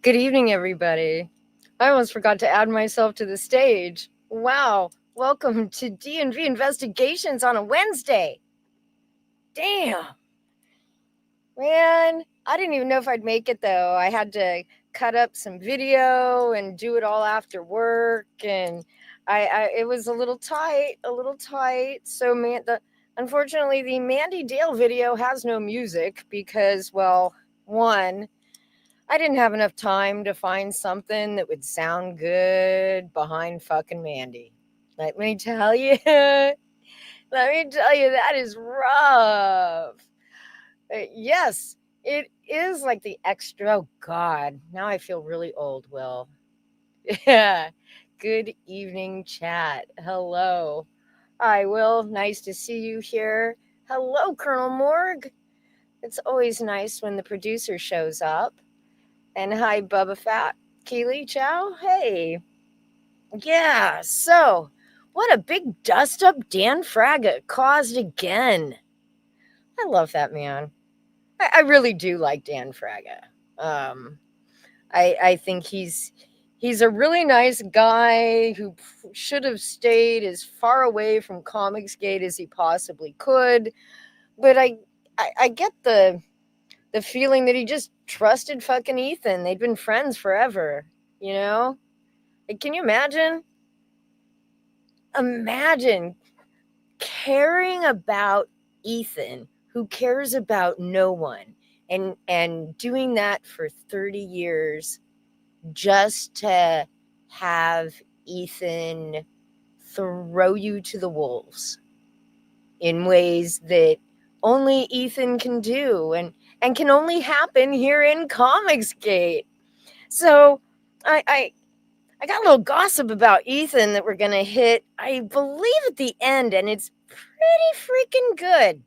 Good evening, everybody. I almost forgot to add myself to the stage. Wow. Welcome to D&V Investigations on a Wednesday. Damn. Man, I didn't even know if I'd make it, though. I had to cut up some video and do it all after work, and it was a little tight. So, unfortunately, the Mandy Dale video has no music because, well, one, I didn't have enough time to find something that would sound good behind fucking Mandy. Let me tell you, that is rough. Yes, it is like the extra. Oh God, now I feel really old. Will. Yeah. Good evening, chat. Hello. Hi, Will. Nice to see you here. Hello, Colonel Morg. It's always nice when the producer shows up. And hi, Bubba Fat. Keely Chow. Hey. Yeah, so what a big dust up Dan FRAGA caused again. I love that man. I really do like Dan FRAGA. I think he's a really nice guy who should have stayed as far away from Comicsgate as he possibly could. But I get the feeling that he just trusted fucking Ethan. They'd been friends forever, you know? Like, can you imagine? Imagine caring about Ethan, who cares about no one, and doing that for 30 years just to have Ethan throw you to the wolves in ways that only Ethan can do and can only happen here in Comicsgate. So I got a little gossip about Ethan that we're going to hit, I believe, at the end, and it's pretty freaking good.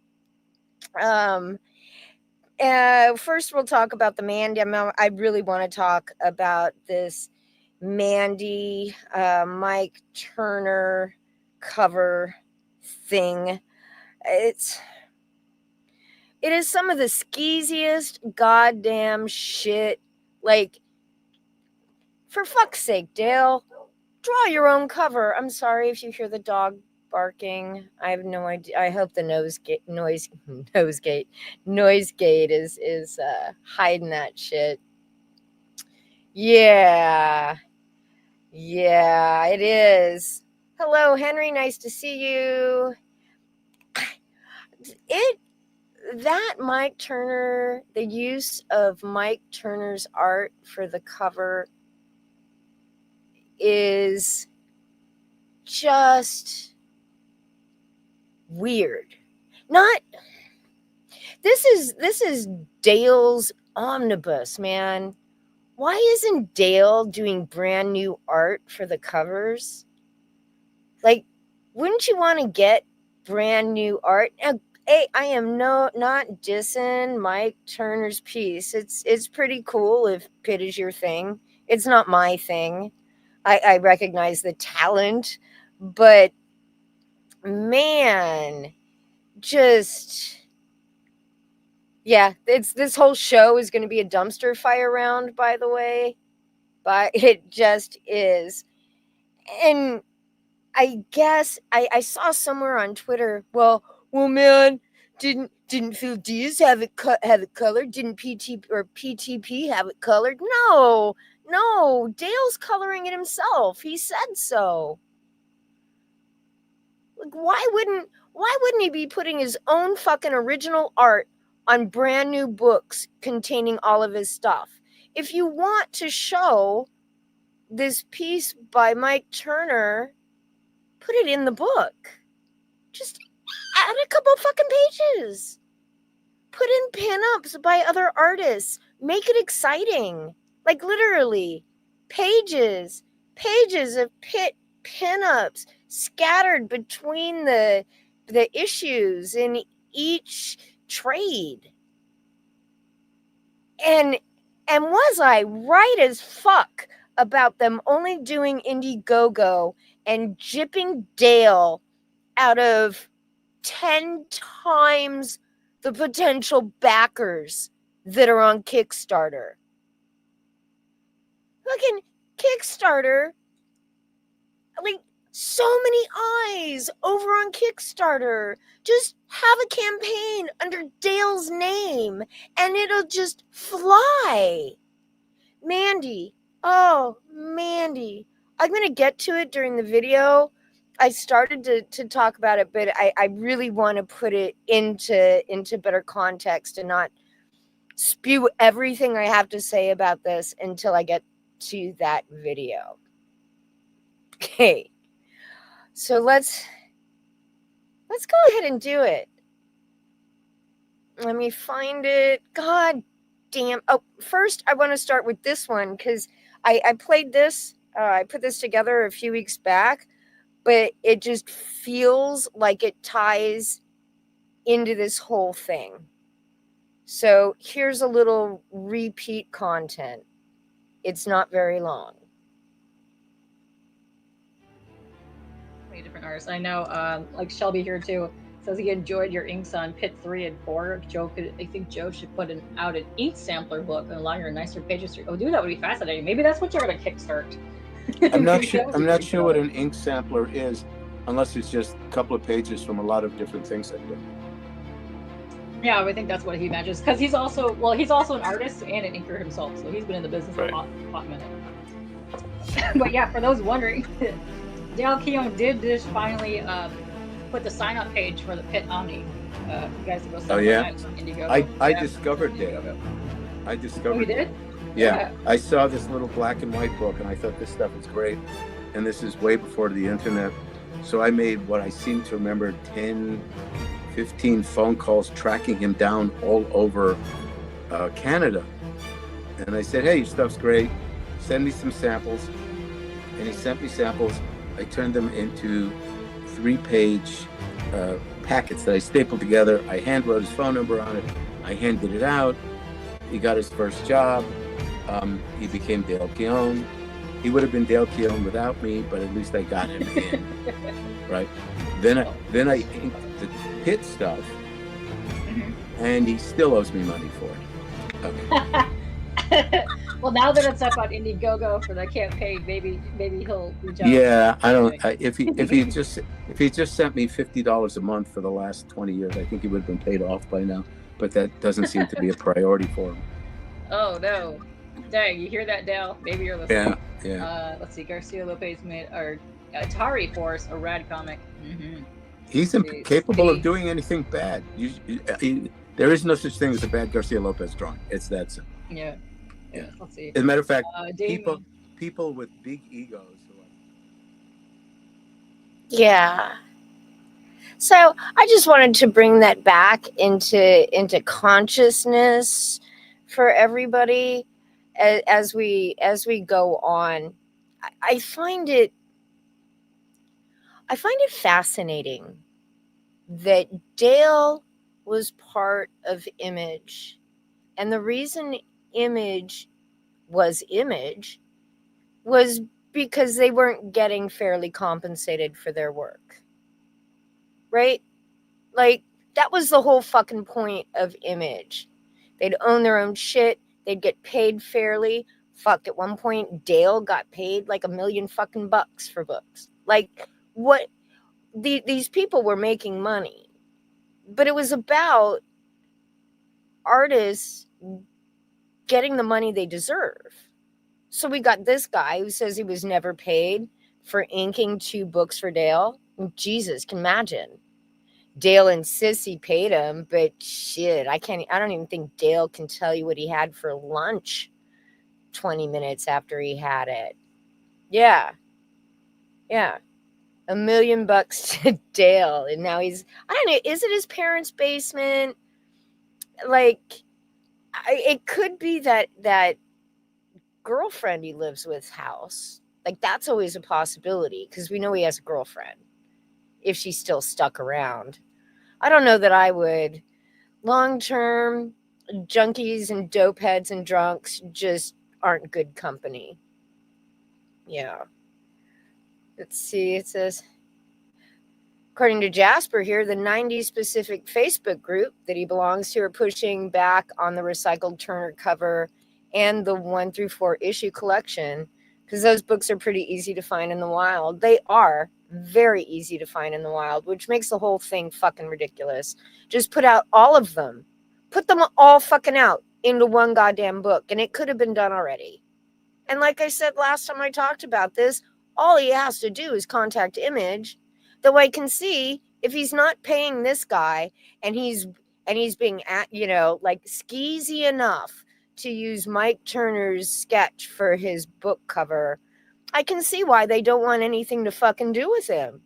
First, we'll talk about the Mandy. I really want to talk about this Mandy Mike Turner cover thing. It is some of the skeeziest goddamn shit. Like, for fuck's sake, Dale, draw your own cover. I'm sorry if you hear the dog barking. I have no idea. I hope the noise gate is hiding that shit. Yeah, it is. Hello, Henry. Nice to see you. That Mike Turner, the use of Mike Turner's art for the cover is just weird. This is Dale's Omnibus, man. Why isn't Dale doing brand new art for the covers? Like, wouldn't you want to get brand new art? Now, hey, I am not dissing Mike Turner's piece. It's pretty cool if PITT is your thing. It's not my thing. I recognize the talent, but man, just yeah, this whole show is going to be a dumpster fire round, by the way. But it just is. And I guess I saw somewhere on Twitter, well, man, didn't Phil Diaz have it colored? Didn't PTP have it colored? No, Dale's coloring it himself. He said so. Like, why wouldn't he be putting his own fucking original art on brand new books containing all of his stuff? If you want to show this piece by Mike Turner, put it in the book. Just add a couple fucking pages. Put in pin-ups by other artists. Make it exciting. Like, literally, pages of pin-ups scattered between the issues in each trade. And was I right as fuck about them only doing Indiegogo and gypping Dale out of 10 times the potential backers that are on Kickstarter? Fucking Kickstarter, like, so many eyes over on Kickstarter. Just have a campaign under Dale's name and it'll just fly. Mandy. Oh, Mandy. I'm going to get to it during the video. I started to talk about it, but I really want to put it into better context and not spew everything I have to say about this until I get to that video. Okay. So let's go ahead and do it. Let me find it. God damn. Oh, first I want to start with this one because I played this. I put this together a few weeks back, but it just feels like it ties into this whole thing. So here's a little repeat content. It's not very long. Many different artists. I know, like Shelby here too, says he enjoyed your inks on PITT 3 and 4. I think Joe should put out an ink sampler book and allow your nicer pages to. Oh, dude, that would be fascinating. Maybe that's what you're going to kickstart. I'm not sure. I'm not sure what an ink sampler is, unless it's just a couple of pages from a lot of different things I do. Yeah, I think that's what he imagines, because he's also an artist and an inker himself, so he's been in the business a hot minute. But yeah, for those wondering, Dale Keown did just finally put the sign-up page for the PITT Omni. You guys can go sign up on Indiegogo. I discovered Dale. I discovered. Oh, you did? Yeah, I saw this little black and white book, and I thought this stuff is great. And this is way before the internet. So I made what I seem to remember 10, 15 phone calls tracking him down all over Canada. And I said, hey, your stuff's great. Send me some samples. And he sent me samples. I turned them into 3-page packets that I stapled together. I hand wrote his phone number on it. I handed it out. He got his first job. He became Dale Keown. He would have been Dale Keown without me, but at least I got him in, right? Then I inked the PITT stuff, and he still owes me money for it. Okay. Well, now that it's up on Indiegogo for the campaign, maybe he'll reach out. Yeah, I don't. If he just sent me $50 a month for the last 20 years, I think he would have been paid off by now. But that doesn't seem to be a priority for him. Oh no. Dang, you hear that, Dale? Maybe you're listening. Yeah. Let's see. Garcia Lopez made our Atari Force, a rad comic. He's incapable of doing anything bad. There is no such thing as a bad Garcia Lopez drawing. It's that simple. Yeah. Let's see. As a matter of fact, people with big egos. Yeah. So I just wanted to bring that back into consciousness for everybody as we go on. I find it fascinating that Dale was part of Image, and the reason Image was because they weren't getting fairly compensated for their work. Right? Like, that was the whole fucking point of Image. They'd own their own shit. They'd get paid fairly. Fuck, at one point, Dale got paid like $1 million fucking bucks for books. Like, what? These people were making money. But it was about artists getting the money they deserve. So we got this guy who says he was never paid for inking 2 books for Dale. Jesus, can imagine. Dale insists he paid him, but shit, I don't even think Dale can tell you what he had for lunch 20 minutes after he had it. Yeah. $1 million to Dale. And now he's, I don't know, is it his parents' basement? Like, it could be that girlfriend he lives with house. Like, that's always a possibility, because we know he has a girlfriend, if she's still stuck around. I don't know that I would. Long-term, junkies and dope heads and drunks just aren't good company. Yeah. Let's see, it says, according to Jasper here, the 90s specific Facebook group that he belongs to are pushing back on the recycled Turner cover and the 1 through 4 issue collection, because those books are pretty easy to find in the wild. They are very easy to find in the wild, which makes the whole thing fucking ridiculous. Just put out all of them. Put them all fucking out into one goddamn book, and it could have been done already. And like I said last time I talked about this, all he has to do is contact Image. Though I can see if he's not paying this guy and he's being like skeezy enough to use Mike Turner's sketch for his book cover, I can see why they don't want anything to fucking do with him.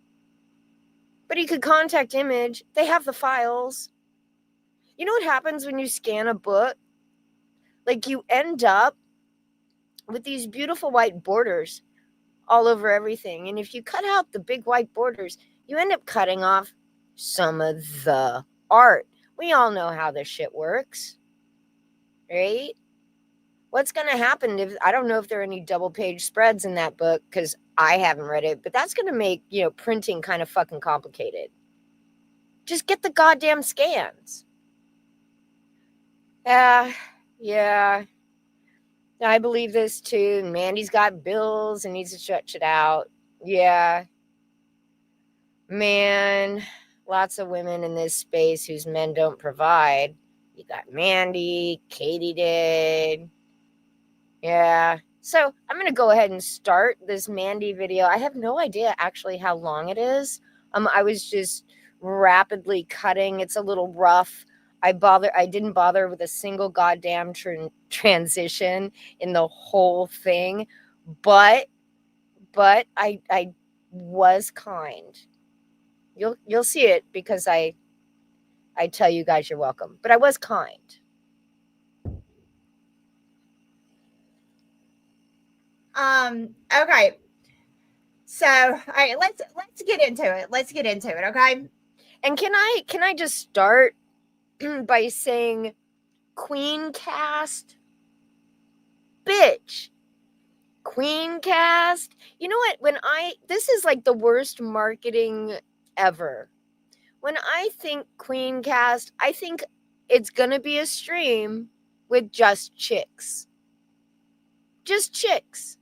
But he could contact Image. They have the files. You know what happens when you scan a book? Like, you end up with these beautiful white borders all over everything. And if you cut out the big white borders, you end up cutting off some of the art. We all know how this shit works, right? What's going to happen if, I don't know if there are any double page spreads in that book, because I haven't read it, but that's going to make, printing kind of fucking complicated. Just get the goddamn scans. Yeah. I believe this too. Mandy's got bills and needs to stretch it out. Yeah. Man, lots of women in this space whose men don't provide. You got Mandy, Katie did. Yeah. So I'm going to go ahead and start this Mandy video. I have no idea actually how long it is. I was just rapidly cutting. It's a little rough. I didn't bother with a single goddamn transition in the whole thing, but I was kind. You'll see it because I tell you guys you're welcome, but I was kind. Okay. So, all right, let's get into it. Let's get into it, okay? And can I just start by saying Queen Cast? Bitch. Queen Cast. You know what? This is like the worst marketing ever. When I think Queen Cast, I think it's gonna be a stream with just chicks. Just chicks.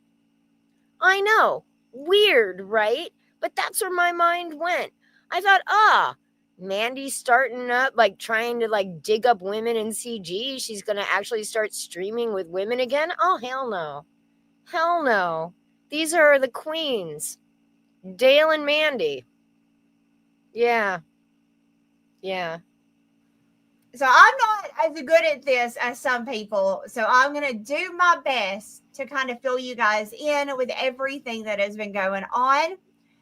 I know. Weird, right? But that's where my mind went. I thought, Mandy's starting up, like trying to like dig up women in CG. She's going to actually start streaming with women again. Oh, hell no. Hell no. These are the queens. Dale and Mandy. Yeah. Yeah. So I'm not as good at this as some people. So I'm going to do my best to kind of fill you guys in with everything that has been going on.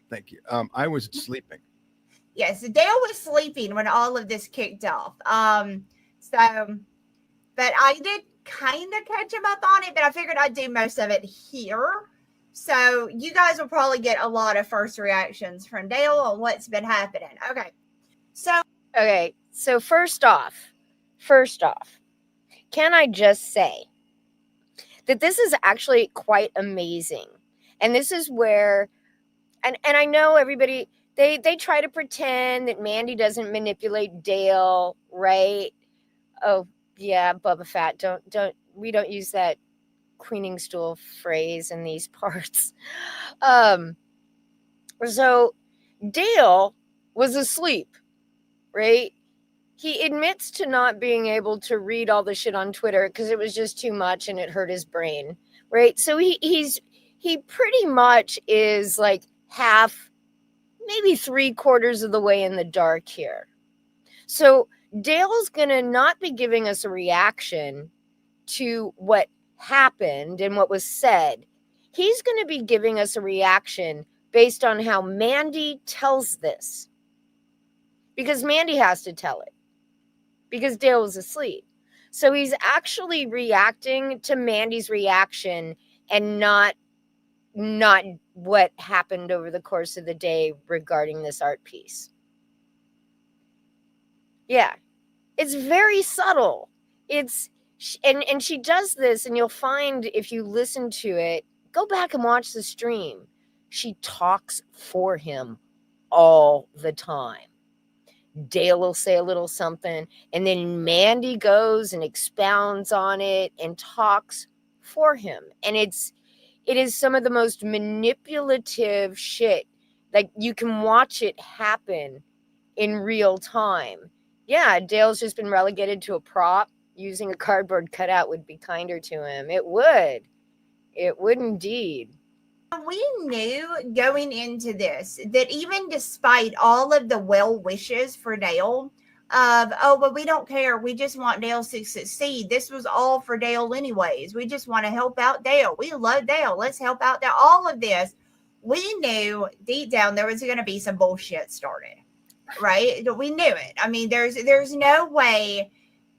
Thank you. I was sleeping. Yes, Dale was sleeping when all of this kicked off. But I did kind of catch him up on it, but I figured I'd do most of it here. So you guys will probably get a lot of first reactions from Dale on what's been happening. Okay. So first off, can I just say that this is actually quite amazing. And this is where, and I know everybody, they try to pretend that Mandy doesn't manipulate Dale, right? Oh, yeah, Bubba Fett, we don't use that queening stool phrase in these parts. So Dale was asleep, right? He admits to not being able to read all the shit on Twitter because it was just too much and it hurt his brain, right? So he pretty much is like half, maybe 3/4 of the way in the dark here. So Dale's gonna not be giving us a reaction to what happened and what was said. He's gonna be giving us a reaction based on how Mandy tells this. Because Mandy has to tell it. Because Dale was asleep. So he's actually reacting to Mandy's reaction and not what happened over the course of the day regarding this art piece. Yeah. It's very subtle. And she does this, and you'll find if you listen to it, go back and watch the stream. She talks for him all the time. Dale will say a little something, and then Mandy goes and expounds on it and talks for him. And it is some of the most manipulative shit. Like, you can watch it happen in real time. Yeah, Dale's just been relegated to a prop. Using a cardboard cutout would be kinder to him. It would. It would indeed. We knew going into this that even despite all of the well wishes for Dale, of, oh, but we don't care, we just want Dale to succeed. This was all for Dale anyways. We just want to help out Dale. We love Dale. Let's help out Dale. All of this, we knew deep down there was going to be some bullshit started, right? We knew it. I mean, there's no way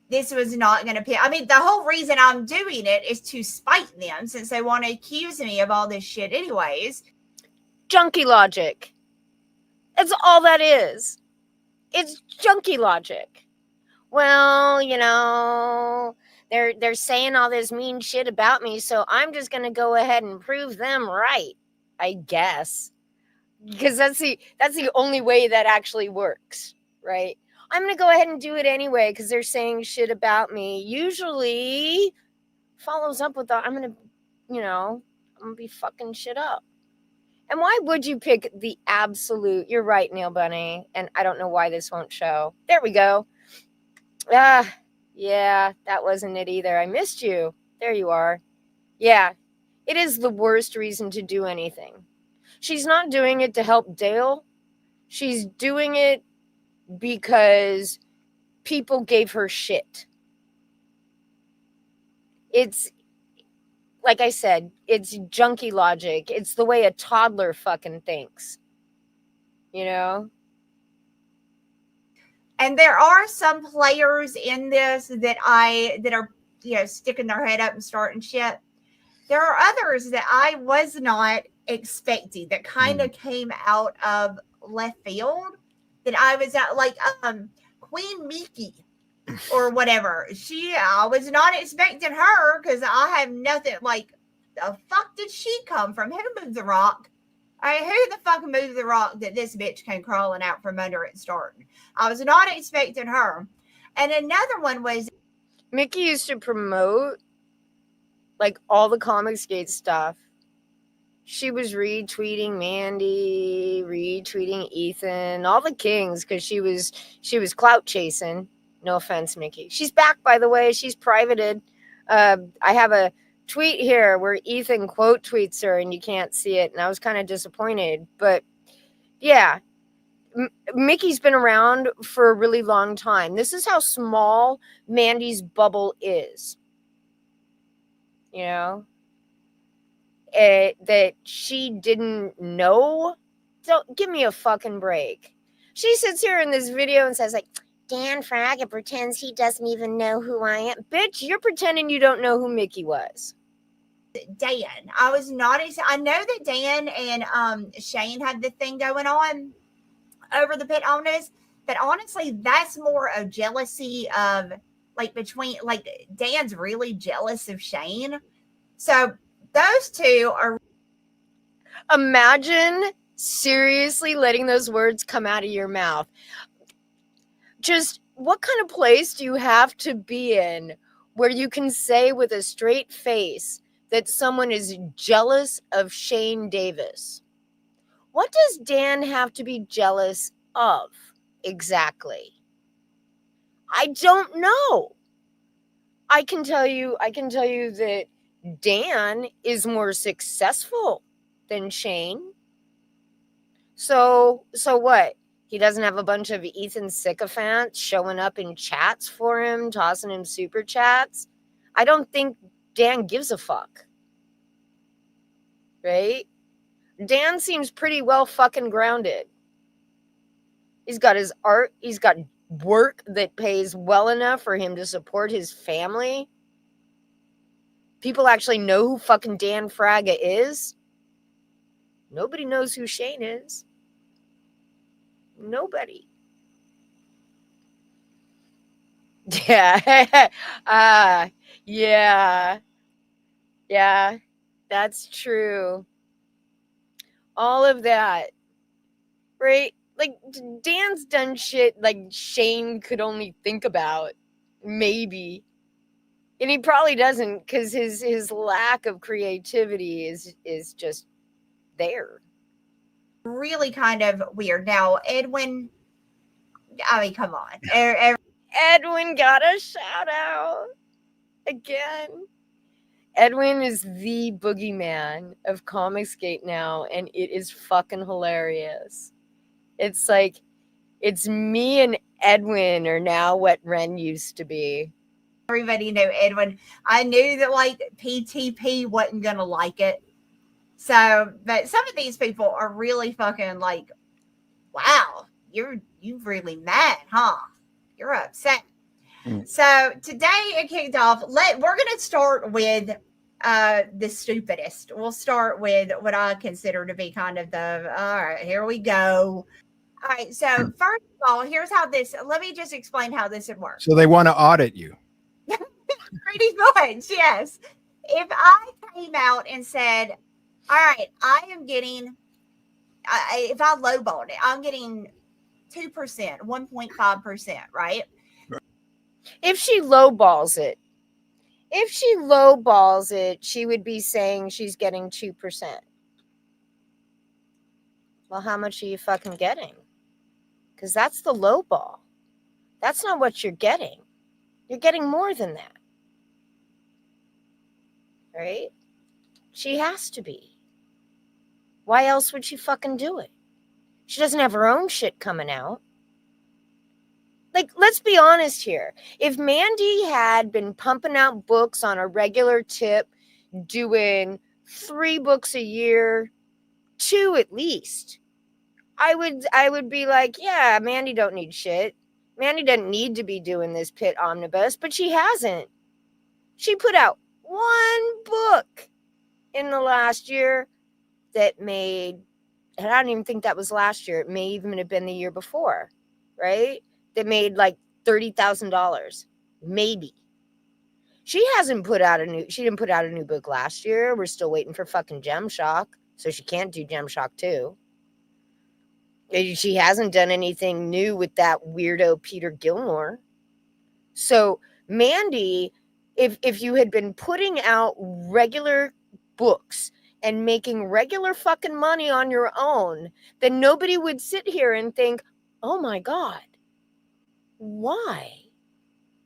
this was not going to pay. I mean, the whole reason I'm doing it is to spite them, since they want to accuse me of all this shit anyways. Junkie logic. That's all that is. It's junkie logic. Well, you know, they're saying all this mean shit about me, so I'm just going to go ahead and prove them right, I guess. Because that's the only way that actually works, right? I'm going to go ahead and do it anyway because they're saying shit about me. Usually follows up with I'm going to be fucking shit up. And why would you pick the absolute? You're right, Neil Bunny. And I don't know why this won't show. There we go. Yeah, that wasn't it either. I missed you. There you are. Yeah, it is the worst reason to do anything. She's not doing it to help Dale. She's doing it because people gave her shit. It's, like I said, it's junkie logic. It's the way a toddler fucking thinks. You know? And there are some players in this that are, you know, sticking their head up and starting shit. There are others that I was not expecting that kind of came out of left field. That I was at, like Queen Mickey or whatever. I was not expecting her because I have nothing. Like, the fuck did she come from? Who moved the rock? Who the fuck moved the rock that this bitch came crawling out from under it starting? I was not expecting her. And another one was Mickey used to promote like all the Comicsgate stuff. She was retweeting Mandy, retweeting Ethan, all the kings, because she was clout chasing. No offense, Mickey. She's back, by the way. She's privated. I have a tweet here where Ethan quote tweets her, and you can't see it, and I was kind of disappointed. But yeah, Mickey's been around for a really long time. This is how small Mandy's bubble is. You know? That she didn't know. Don't give me a fucking break. She sits here in this video and says, like, Dan Fraga pretends he doesn't even know who I am. Bitch, you're pretending you don't know who Mickey was. Dan. I was not. I know that Dan and Shane had the thing going on over the PITT Omnibus, but honestly, that's more of jealousy of like between like Dan's really jealous of Shane. So those two are. Imagine seriously letting those words come out of your mouth. Just what kind of place do you have to be in where you can say with a straight face that someone is jealous of Shane Davis? What does Dan have to be jealous of exactly? I don't know. I can tell you that Dan is more successful than Shane. So what? He doesn't have a bunch of Ethan sycophants showing up in chats for him, tossing him super chats. I don't think Dan gives a fuck. Right? Dan seems pretty well fucking grounded. He's got his art. He's got work that pays well enough for him to support his family. People actually know who fucking Dan Fraga is. Nobody knows who Shane is. Nobody. Yeah. Yeah, that's true. All of that. Right? Like, Dan's done shit like Shane could only think about. Maybe. And he probably doesn't, because his lack of creativity is just there. Really kind of weird. Now, Edwin, I mean, come on. Edwin got a shout out again. Edwin is the boogeyman of Comicsgate now, and it is fucking hilarious. It's like, it's me and Edwin are now what Ren used to be. Everybody knew Edwin. I knew that like PTP wasn't gonna like it. So, but some of these people are really fucking like, wow, you really mad, huh? You're upset. So today it kicked off. We're gonna start with the stupidest. We'll start with what I consider to be kind of the all right, here we go. All right, so first of all, here's how this, let me just explain how this would work. So they want to audit you. Pretty much, yes. If I came out and said, all right, I am getting, if I lowballed it, I'm getting 2%, 1.5%, right? If she lowballs it, she would be saying she's getting 2%. Well, how much are you fucking getting? Because that's the lowball. That's not what you're getting. You're getting more than that. Right? She has to be. Why else would she fucking do it? She doesn't have her own shit coming out. Like, let's be honest here. If Mandy had been pumping out books on a regular tip, doing 3 books a year, 2 at least, I would be like, yeah, Mandy don't need shit. Mandy doesn't need to be doing this PITT Omnibus, but she hasn't. She put out 1 book in the last year that made, and I don't even think that was last year. It may even have been the year before, right? That made like $30,000, maybe. She didn't put out a new book last year. We're still waiting for fucking Gem Shock, so she can't do Gem Shock 2. She hasn't done anything new with that weirdo Peter Gilmore. So Mandy, if you had been putting out regular books and making regular fucking money on your own, then nobody would sit here and think, oh my God, why?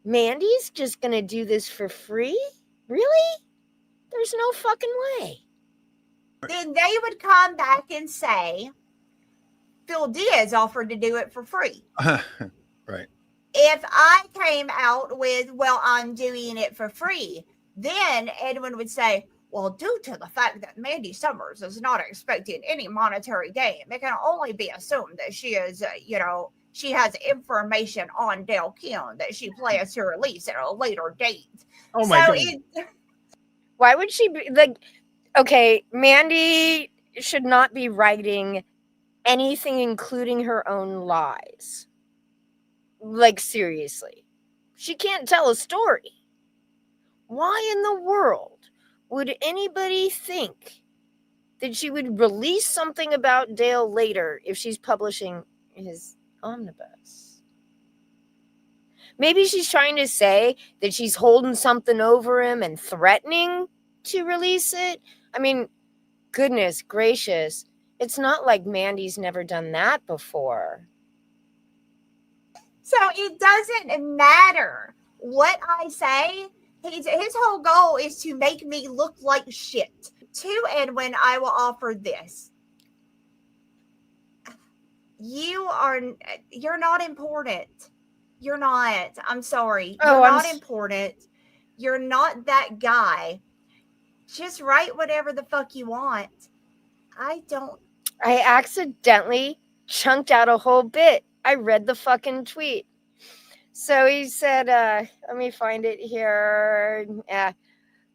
Mandy's just going to do this for free? Really? There's no fucking way. Then they would come back and say, Phil Diaz offered to do it for free. Right. If I came out with, well, I'm doing it for free, then Edwin would say, well, due to the fact that Mandy Summers is not expecting any monetary gain, it can only be assumed that she is, she has information on Dale Keown that she plans to release at a later date. Oh my God. Why would she be like, okay, Mandy should not be writing anything including her own lies. Like, seriously. She can't tell a story. Why in the world would anybody think that she would release something about Dale later if she's publishing his omnibus? Maybe she's trying to say that she's holding something over him and threatening to release it. I mean, goodness gracious. It's not like Mandy's never done that before. So it doesn't matter what I say. His whole goal is to make me look like shit. To Edwin, I will offer this. You're not important. You're not. I'm sorry. You're not important. You're not that guy. Just write whatever the fuck you want. I accidentally chunked out a whole bit. I read the fucking tweet. So he said, let me find it here.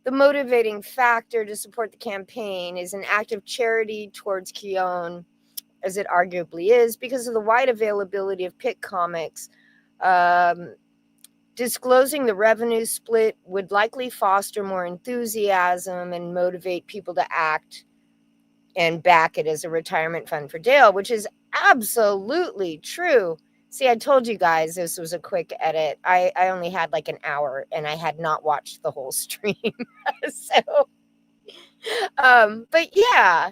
The motivating factor to support the campaign is an act of charity towards Keown, as it arguably is, because of the wide availability of PITT comics. Disclosing the revenue split would likely foster more enthusiasm and motivate people to act and back it as a retirement fund for Dale, which is absolutely true. See, I told you guys this was a quick edit. I only had like an hour and I had not watched the whole stream. So, but yeah,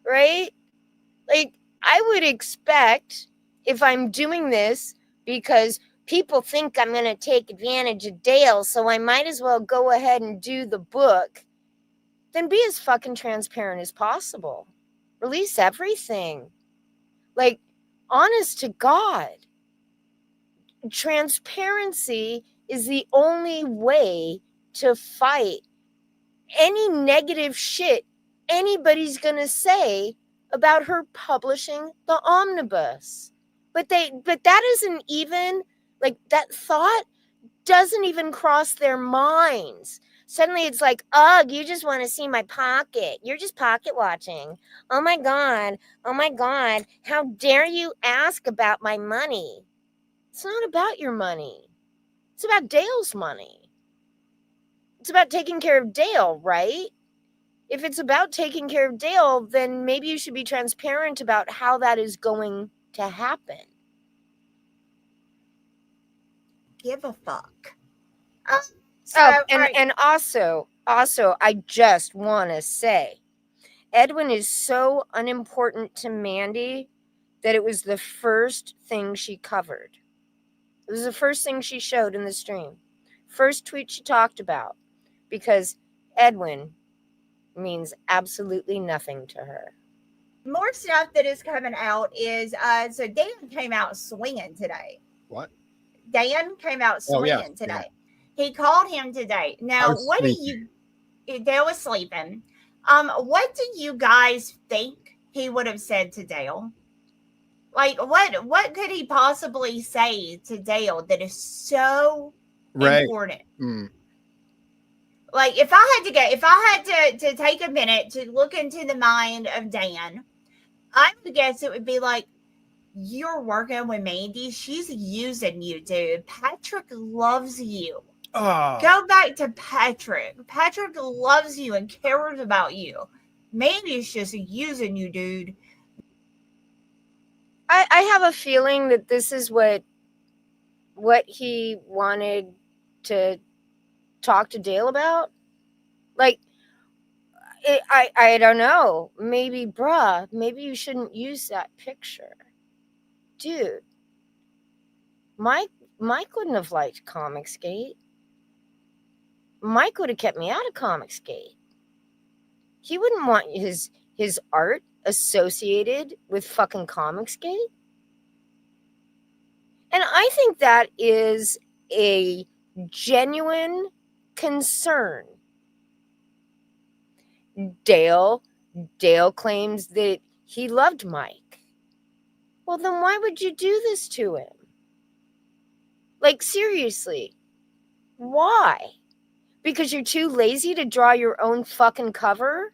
right? Like, I would expect if I'm doing this because people think I'm going to take advantage of Dale, so I might as well go ahead and do the book, then be as fucking transparent as possible. Release everything. Like, honest to God. Transparency is the only way to fight any negative shit anybody's gonna say about her publishing the omnibus. But that isn't even, like, that thought doesn't even cross their minds. Suddenly it's like, ugh, you just want to see my pocket. You're just pocket watching. Oh my God, how dare you ask about my money? It's not about your money. It's about Dale's money. It's about taking care of Dale, right? If it's about taking care of Dale, then maybe you should be transparent about how that is going to happen. Give a fuck. And also, I just want to say, Edwin is so unimportant to Mandy that it was the first thing she covered. It was the first thing she showed in the stream. First tweet she talked about, because Edwin means absolutely nothing to her. More stuff that is coming out is so Dan came out swinging today. What? Dan came out swinging today. Yeah. He called him today. Now, what sleeping. Do you? Dale was sleeping. What do you guys think he would have said to Dale? Like, what could he possibly say to Dale that is so important? Mm. Like, if I had to take a minute to look into the mind of Dan, I would guess it would be like, you're working with Mandy. She's using you, dude. Patrick loves you. Oh. Go back to Patrick. Patrick loves you and cares about you. Mandy's just using you, dude. I have a feeling that this is what he wanted to talk to Dale about. Like, I don't know. Maybe, bruh, maybe you shouldn't use that picture. Dude, Mike wouldn't have liked Comicsgate. Mike would have kept me out of Comicsgate. He wouldn't want his art associated with fucking Comicsgate. And I think that is a genuine concern. Dale claims that he loved Mike. Well, then why would you do this to him? Like, seriously, why? Because you're too lazy to draw your own fucking cover?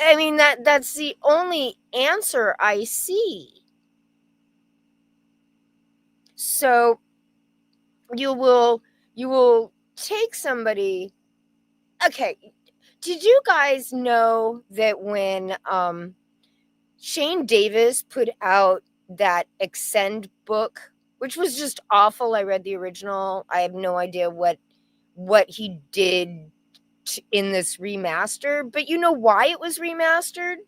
I mean, that's the only answer I see. So you will take somebody. Okay, did you guys know that when Shane Davis put out that Extend book, which was just awful? I read the original. I have no idea what he did in this remaster, but you know why it was remastered?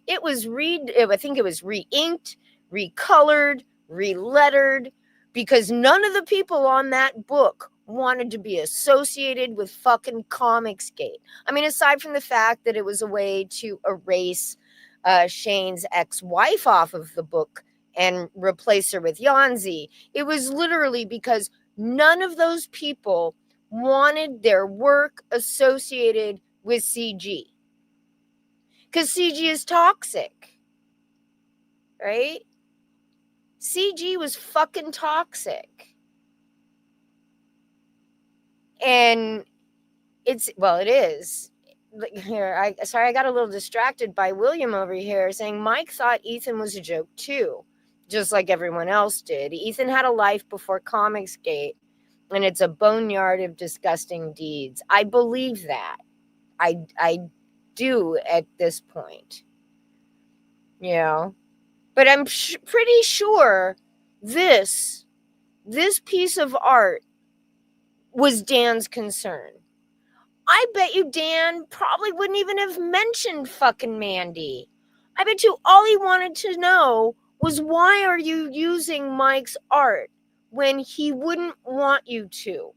It was I think it was re-inked, recolored, relettered, because none of the people on that book wanted to be associated with fucking Comicsgate. I mean, aside from the fact that it was a way to erase Shane's ex-wife off of the book and replace her with Yanzi, it was literally because none of those people wanted their work associated with CG. Because CG is toxic, right? CG was fucking toxic. And it is. Here, I got a little distracted by William over here saying Mike thought Ethan was a joke too, just like everyone else did. Ethan had a life before Comicsgate, and it's a boneyard of disgusting deeds. I believe that. I do at this point. You know? But I'm pretty sure this piece of art was Dan's concern. I bet you Dan probably wouldn't even have mentioned fucking Mandy. I bet you all he wanted to know was, why are you using Mike's art when he wouldn't want you to?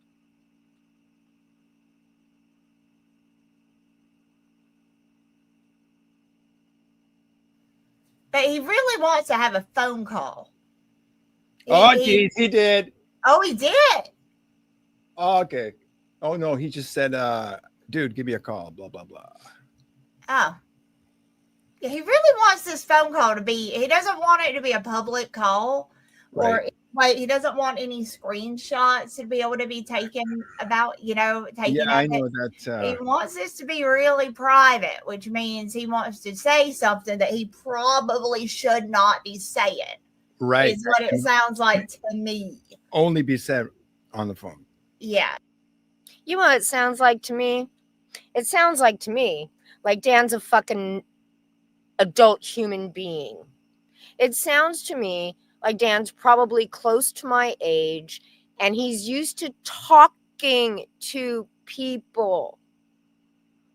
But he really wants to have a phone call. Geez, he did. Oh, he did. Oh, okay. Oh no, he just said, dude, give me a call, blah, blah, blah. Oh. Yeah, he really wants this phone call to be, he doesn't want it to be a public call, or like he doesn't want any screenshots to be able to be taken about, taken. Yeah, I know that. He wants this to be really private, which means he wants to say something that he probably should not be saying. Right. Is what it sounds like to me. Only be said on the phone. Yeah. You know what it sounds like to me? It sounds like to me like Dan's a fucking adult human being. It sounds to me like Dan's probably close to my age and he's used to talking to people.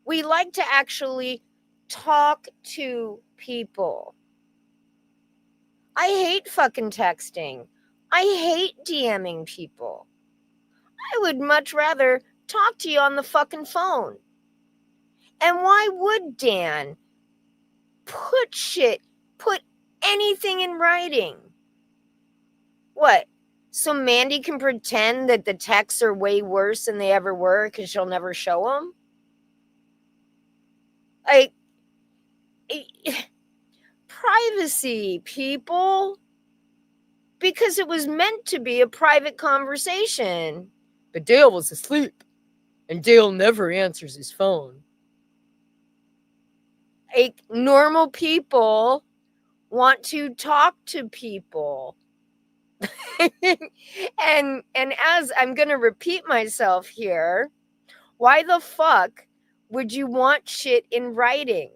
We like to actually talk to people. I hate fucking texting. I hate DMing people. I would much rather talk to you on the fucking phone. And why would Dan put anything in writing? What? So Mandy can pretend that the texts are way worse than they ever were because she'll never show them? Like, privacy, people. Because it was meant to be a private conversation. But Dale was asleep. And Dale never answers his phone. Like, normal people want to talk to people. and as I'm going to repeat myself here, why the fuck would you want shit in writing?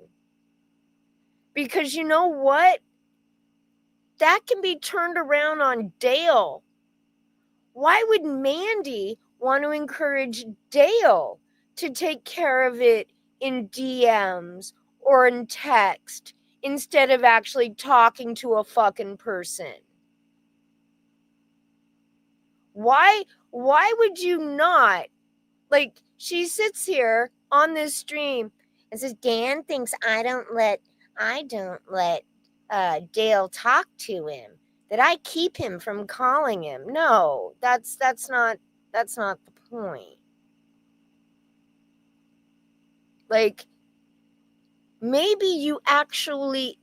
Because you know what? That can be turned around on Dale. Why would Mandy want to encourage Dale to take care of it in DMs or in text instead of actually talking to a fucking person? Why would you not? Like, she sits here on this stream and says, Dan thinks I don't let Dale talk to him, that I keep him from calling him. No, that's not the point. Like, maybe you actually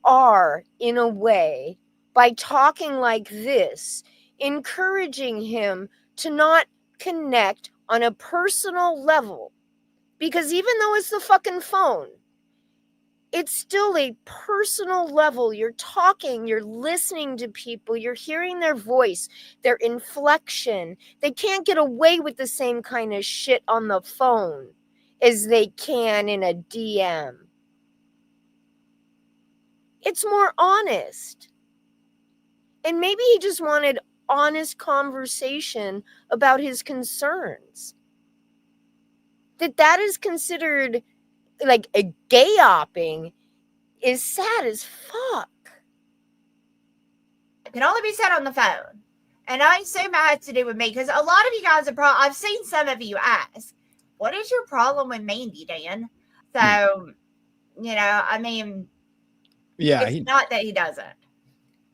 are, in a way, by talking like this, encouraging him to not connect on a personal level. Because even though it's the fucking phone, it's still a personal level. You're talking, you're listening to people, you're hearing their voice, their inflection. They can't get away with the same kind of shit on the phone as they can in a DM. It's more honest. And maybe he just wanted honest conversation about his concerns. That is considered like a gay-opping is sad as fuck. It can only be said on the phone. And I assume it has to do with me, because a lot of you guys I've seen some of you ask, what is your problem with Mandy, Dan? So, I mean, yeah, it's not that he doesn't.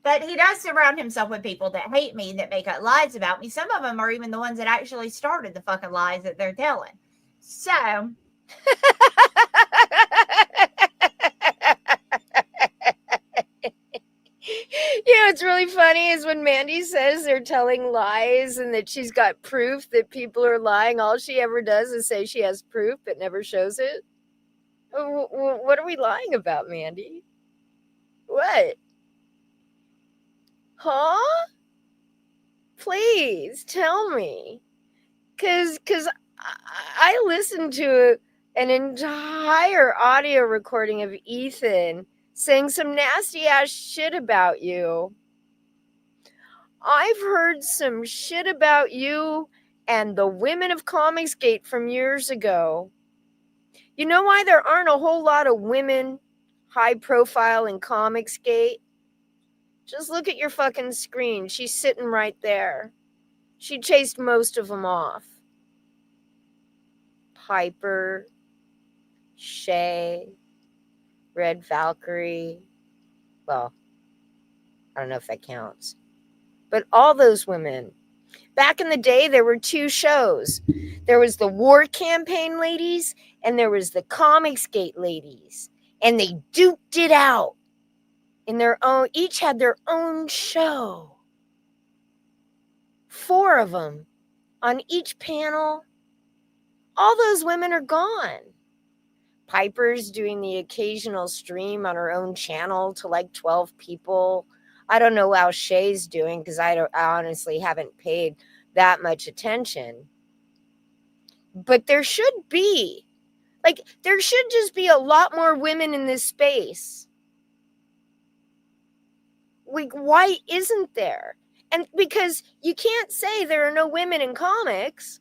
But he does surround himself with people that hate me, that make up lies about me. Some of them are even the ones that actually started the fucking lies that they're telling. So... What's really funny is when Mandy says they're telling lies and that she's got proof that people are lying. All she ever does is say she has proof but never shows it. What are we lying about, Mandy? What? Huh? Please tell me. Because I listened to an entire audio recording of Ethan saying some nasty ass shit about you. I've heard some shit about you and the women of Comicsgate from years ago. You know why there aren't a whole lot of women high profile in Comicsgate? Just look at your fucking screen. She's sitting right there. She chased most of them off. Piper, Shay, Red Valkyrie. Well, I don't know if that counts. But all those women. Back in the day, there were two shows. There was the War Campaign ladies, and there was the Comicsgate ladies. And they duked it out in their own, each had their own show. 4 of them on each panel. All those women are gone. Piper's doing the occasional stream on her own channel to like 12 people. I don't know how Shay's doing because I honestly haven't paid that much attention. But there should be, there should just be a lot more women in this space. Why isn't there? And because you can't say there are no women in comics.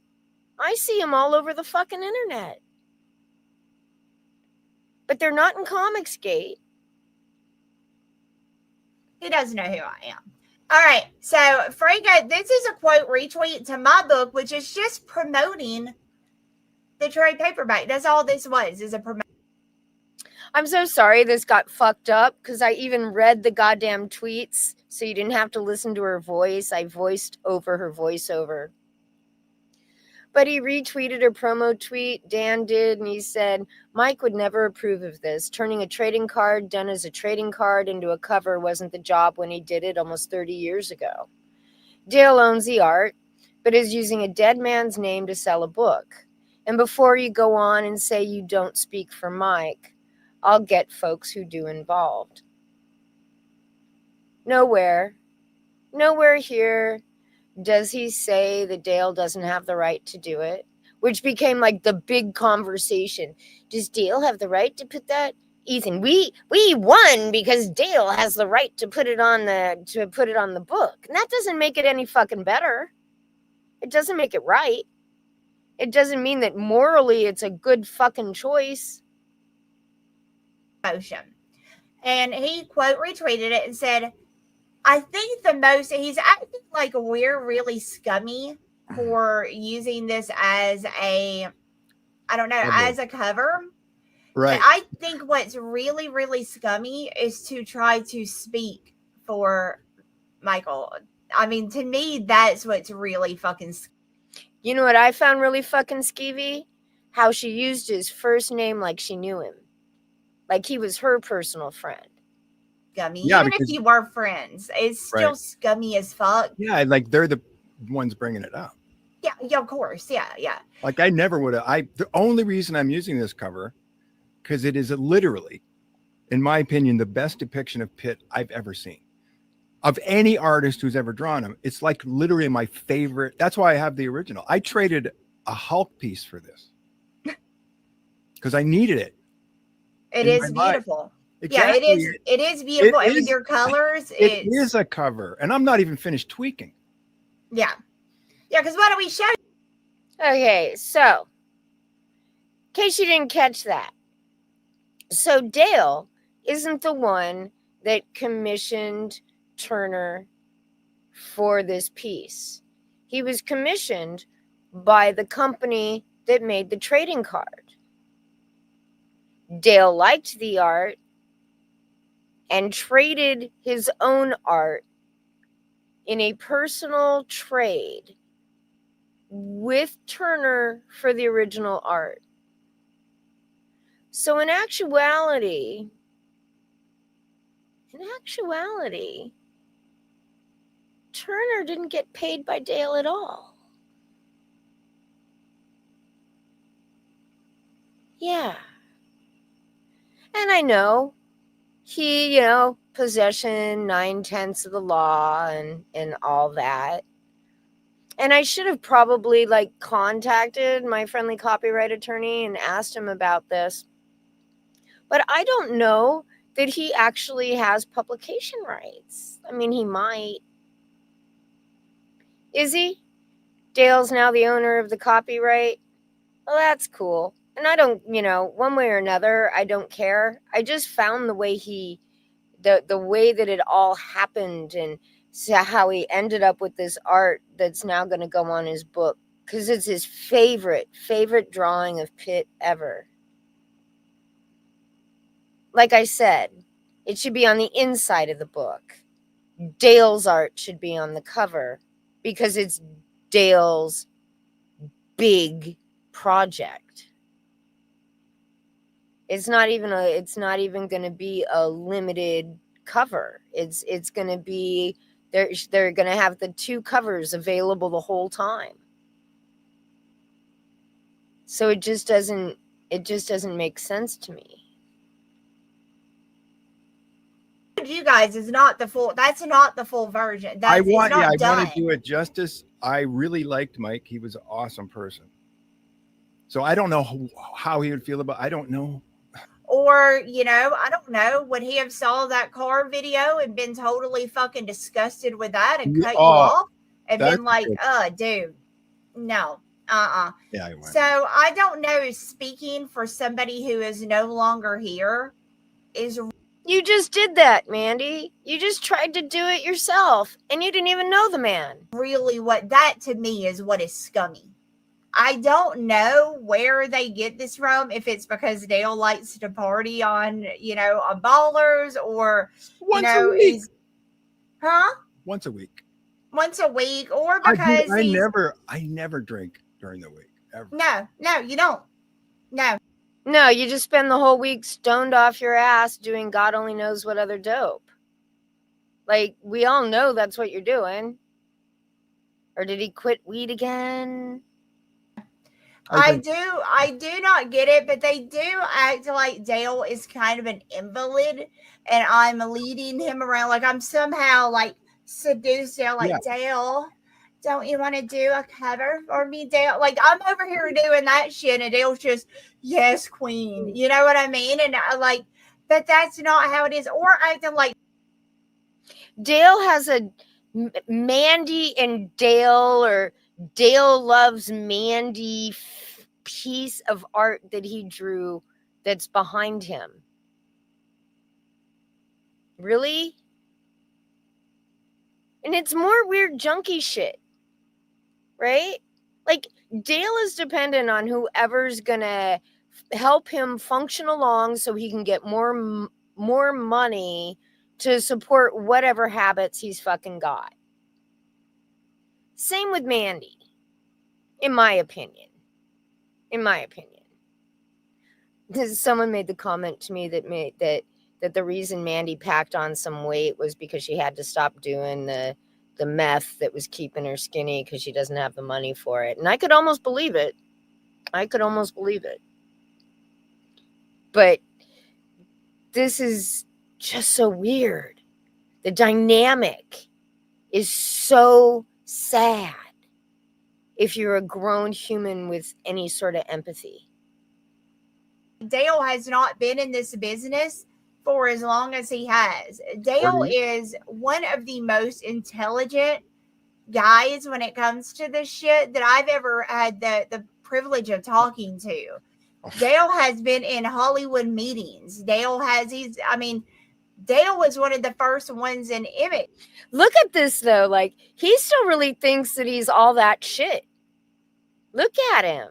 I see them all over the fucking internet. But they're not in Comicsgate. He doesn't know who I am. All right. So, FRAGA, this is a quote retweet to my book, which is just promoting the trade paperback. That's all this was, is a promotion. I'm so sorry this got fucked up because I even read the goddamn tweets so you didn't have to listen to her voice. I voiced over her voiceover. But he retweeted her promo tweet, Dan did, and he said, Mike would never approve of this. Turning a trading card done as a trading card into a cover wasn't the job when he did it almost 30 years ago. Dale owns the art, but is using a dead man's name to sell a book. And before you go on and say you don't speak for Mike, I'll get folks who do involved. Nowhere here does he say that Dale doesn't have the right to do it, which became like the big conversation. Does Dale have the right to put that? Ethan, we won because Dale has the right to put it on the book. And that doesn't make it any fucking better. It doesn't make it right. It doesn't mean that morally it's a good fucking choice. And he quote retweeted it and said, I think the most, he's acting like we're really scummy for using this as a, I don't know, as a cover. Right. But I think what's really, really scummy is to try to speak for Michael. I mean, to me, that's what's really fucking scummy. You know what I found really fucking skeevy? How she used his first name like she knew him. Like he was her personal friend. Scummy. Yeah, even if you were friends, it's still scummy as fuck. Yeah, like they're the ones bringing it up. Yeah, of course. Yeah. Like I never would have. The only reason I'm using this cover, because it is literally, in my opinion, the best depiction of Pitt I've ever seen. Of any artist who's ever drawn him. It's like literally my favorite. That's why I have the original. I traded a Hulk piece for this because I needed it. It is beautiful. Exactly. Yeah, it is beautiful. And with your colors, it is a cover. And I'm not even finished tweaking. Yeah. Yeah, because why don't we show you? Okay, so in case you didn't catch that. So Dale isn't the one that commissioned Turner for this piece. He was commissioned by the company that made the trading card. Dale liked the art and traded his own art in a personal trade with Turner for the original art. So in actuality, Turner didn't get paid by Dale at all. Yeah. And I know he, possession 9/10 of the law and all that. And I should have probably contacted my friendly copyright attorney and asked him about this. But I don't know that he actually has publication rights. I mean, he might. Is he? Dale's now the owner of the copyright. Well, that's cool. And I don't, one way or another, I don't care. I just found the way the way that it all happened and how he ended up with this art that's now going to go on his book, because it's his favorite drawing of Pitt ever. Like I said, it should be on the inside of the book. Dale's art should be on the cover because it's Dale's big project. It's not even going to be a limited cover. It's going to be they're going to have the 2 covers available the whole time. So it just doesn't make sense to me. You guys is not the full. That's not the full version. That's, I want done. to do it justice. I really liked Mike. He was an awesome person. So I don't know how he would feel about. I don't know. Or, I don't know. Would he have saw that car video and been totally fucking disgusted with that and cut you off and been like, dude, no, Yeah, I went. So I don't know. Speaking for somebody who is no longer here is. You just did that, Mandy. You just tried to do it yourself, and you didn't even know the man. Really, what that to me is what is scummy. I don't know where they get this from. If it's because Dale likes to party on, on Ballers, or Once a week. Once a week, or I because I never drink during the week ever. No, you don't. No, you just spend the whole week stoned off your ass doing God only knows what other dope. Like, we all know that's what you're doing. Or did he quit weed again? I do not get it, but they do act like Dale is kind of an invalid, and I'm leading him around like I'm somehow like seduced Dale. Like, Dale, don't you want to do a cover for me, Dale? Like, I'm over here doing that shit, and Dale's just, yes, queen. You know what I mean? And but that's not how it is. Or acting like Dale has a Mandy and Dale, or Dale loves Mandy piece of art that he drew that's behind him. Really? And it's more weird junkie shit, right? Like, Dale is dependent on whoever's gonna help him function along so he can get more money to support whatever habits he's fucking got. Same with Mandy, in my opinion. Someone made the comment to me that the reason Mandy packed on some weight was because she had to stop doing the meth that was keeping her skinny because she doesn't have the money for it. And I could almost believe it. But this is just so weird. The dynamic is so sad if you're a grown human with any sort of empathy. Dale has not been in this business for as long as he has. Dale is one of the most intelligent guys when it comes to this shit that I've ever had the privilege of talking to. Dale has been in Hollywood meetings. Dale was one of the first ones in Image. Look at this, though. Like, he still really thinks that he's all that shit. Look at him.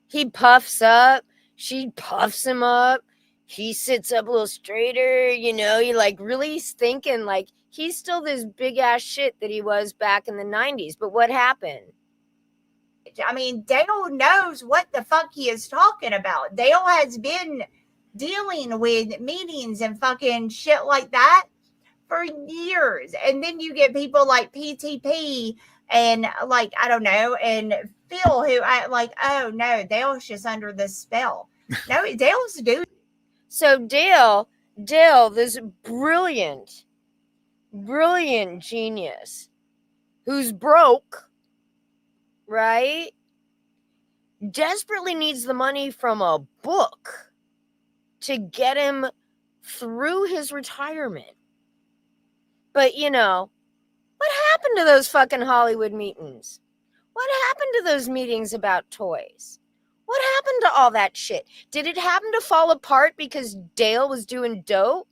He puffs up. She puffs him up. He sits up a little straighter. You're like really thinking like he's still this big ass shit that he was back in the 90s. But what happened? I mean, Dale knows what the fuck he is talking about. Dale has been dealing with meetings and fucking shit like that for years. And then you get people like PTP and like, I don't know, and Phil who act like, oh no, Dale's just under the spell. No, Dale's dude. So Dale, this brilliant genius who's broke, right? Desperately needs the money from a book to get him through his retirement. But, you know, what happened to those fucking Hollywood meetings? What happened to those meetings about toys? What happened to all that shit? Did it happen to fall apart because Dale was doing dope?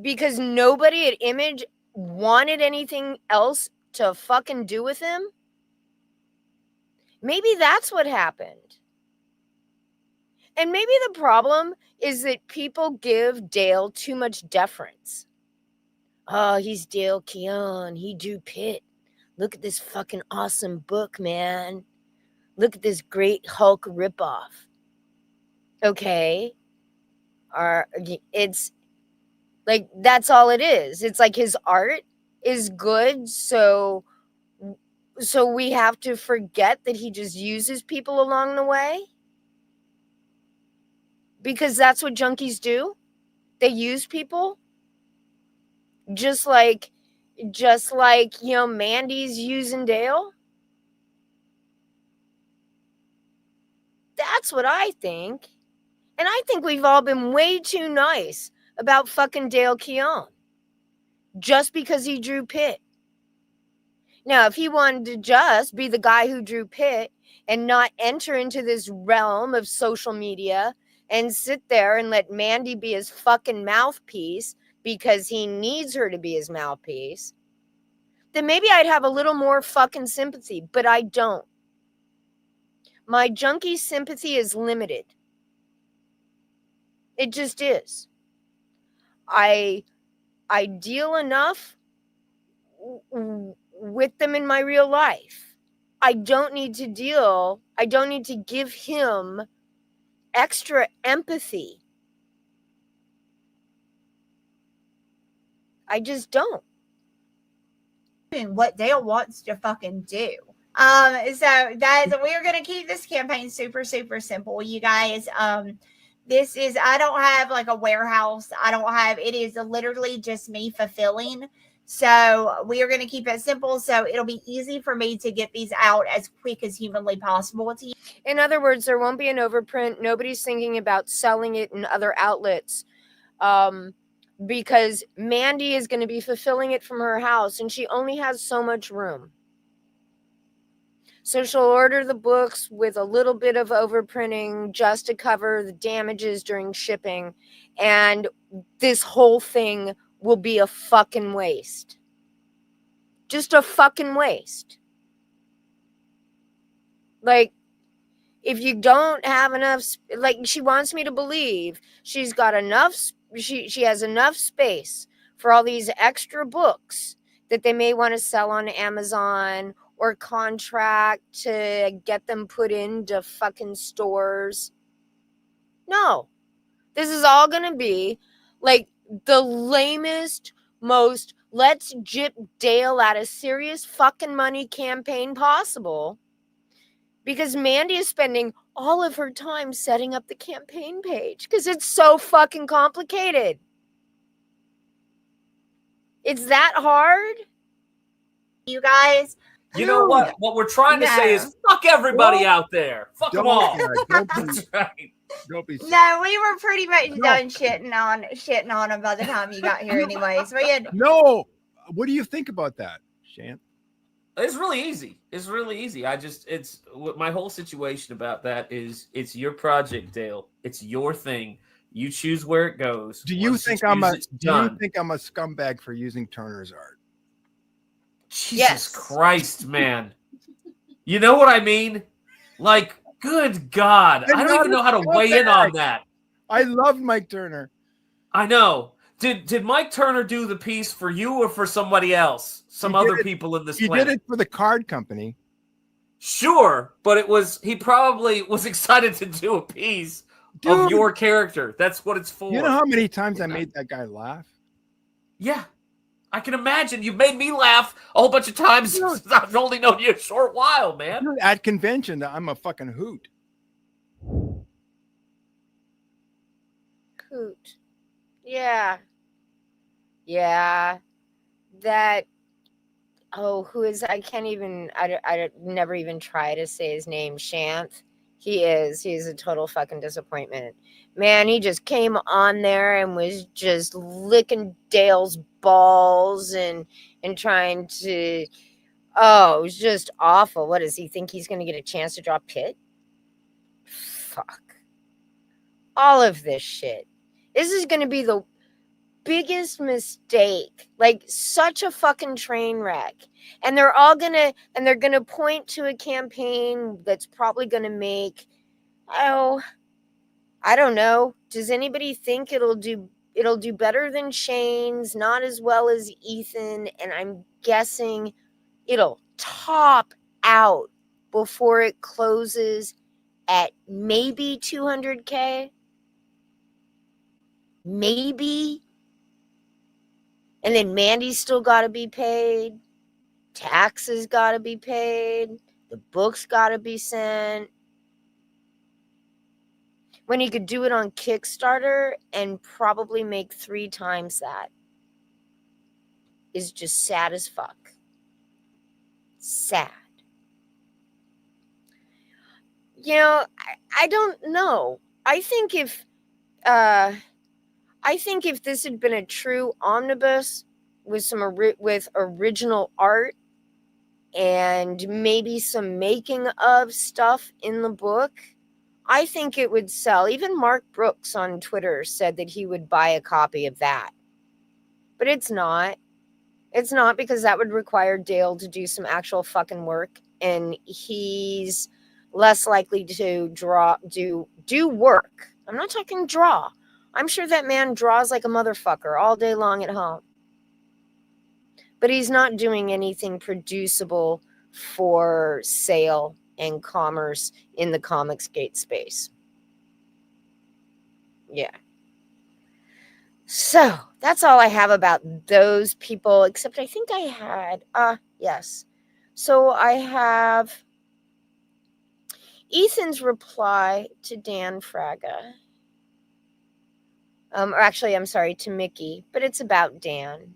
Because nobody at Image wanted anything else to fucking do with him? Maybe that's what happened. And maybe the problem is that people give Dale too much deference. Oh, he's Dale Keown. He drew PITT. Look at this fucking awesome book, man. Look at this great Hulk ripoff. Okay. It's like, that's all it is. It's like his art is good, so we have to forget that he just uses people along the way? Because that's what junkies do? They use people? Just like, you know, Mandy's using Dale? That's what I think. And I think we've all been way too nice about fucking Dale Keown. Just because he drew PITT. Now, if he wanted to just be the guy who drew PITT and not enter into this realm of social media and sit there and let Mandy be his fucking mouthpiece because he needs her to be his mouthpiece, then maybe I'd have a little more fucking sympathy, but I don't. My junkie sympathy is limited. It just is. I deal enough with them in my real life. I don't need to give him extra empathy. I just don't. What Dale wants to fucking do. So we're gonna keep this campaign super, super simple, you guys. This is, I don't have like a warehouse. It is literally just me fulfilling. So we are going to keep it simple. So it'll be easy for me to get these out as quick as humanly possible to you. In other words, there won't be an overprint. Nobody's thinking about selling it in other outlets. Because Mandy is going to be fulfilling it from her house and she only has so much room. So she'll order the books with a little bit of overprinting just to cover the damages during shipping. And this whole thing will be a fucking waste. Just a fucking waste. Like, if you don't have enough, like, she wants me to believe she's got enough, she has enough space for all these extra books that they may want to sell on Amazon or contract to get them put into fucking stores. No. This is all going to be like the lamest, most let's jip Dale out of serious fucking money campaign possible. Because Mandy is spending all of her time setting up the campaign page because it's so fucking complicated. It's that hard? You guys. You know what? What we're trying to say is fuck everybody out there. Fuck them all. That's right. No, we were pretty much done shitting on him by the time you got here anyways. No. What do you think about that, Shan? It's really easy. It's my whole situation about that is it's your project, Dale. It's your thing. You choose where it goes. Do you think I'm a scumbag for using Turner's art? Jesus Christ, man. You know what I mean? Like, good God. I don't even know how to weigh in on that. I love Mike Turner. I know. Did Mike Turner do the piece for you or for somebody else? Some other people in this planet? He did it for the card company. Sure, but he probably was excited to do a piece of your character. That's what it's for. You know how many times I made that guy laugh? Yeah. I can imagine. You made me laugh a whole bunch of times since I've only known you a short while, man. At convention, I'm a fucking hoot. Hoot. Yeah. Yeah. That, who is, I never even try to say his name, Shanth. He is. He's a total fucking disappointment. Man, he just came on there and was just licking Dale's balls and trying to... Oh, it was just awful. What does he think he's going to get a chance to draw PITT? Fuck. All of this shit. This is going to be the biggest mistake. Like, such a fucking train wreck. And they're going to point to a campaign that's probably going to make, oh, I don't know. Does anybody think it'll do better than Shane's? Not as well as Ethan. And I'm guessing it'll top out before it closes at maybe 200K. Maybe. And then Mandy's still got to be paid. Taxes got to be paid. The books got to be sent. When he could do it on Kickstarter and probably make 3 times that. Is just sad as fuck. Sad. You know, I don't know. I think if this had been a true omnibus with some with original art and maybe some making of stuff in the book, I think it would sell. Even Mark Brooks on Twitter said that he would buy a copy of that. But it's not. It's not, because that would require Dale to do some actual fucking work, and he's less likely to do work. I'm not talking draw. I'm sure that man draws like a motherfucker all day long at home. But he's not doing anything producible for sale and commerce in the Comicsgate space. Yeah. So that's all I have about those people, except I think I had, yes. So I have Ethan's reply to Dan FRAGA. Or actually, I'm sorry, to Mickey, but it's about Dan.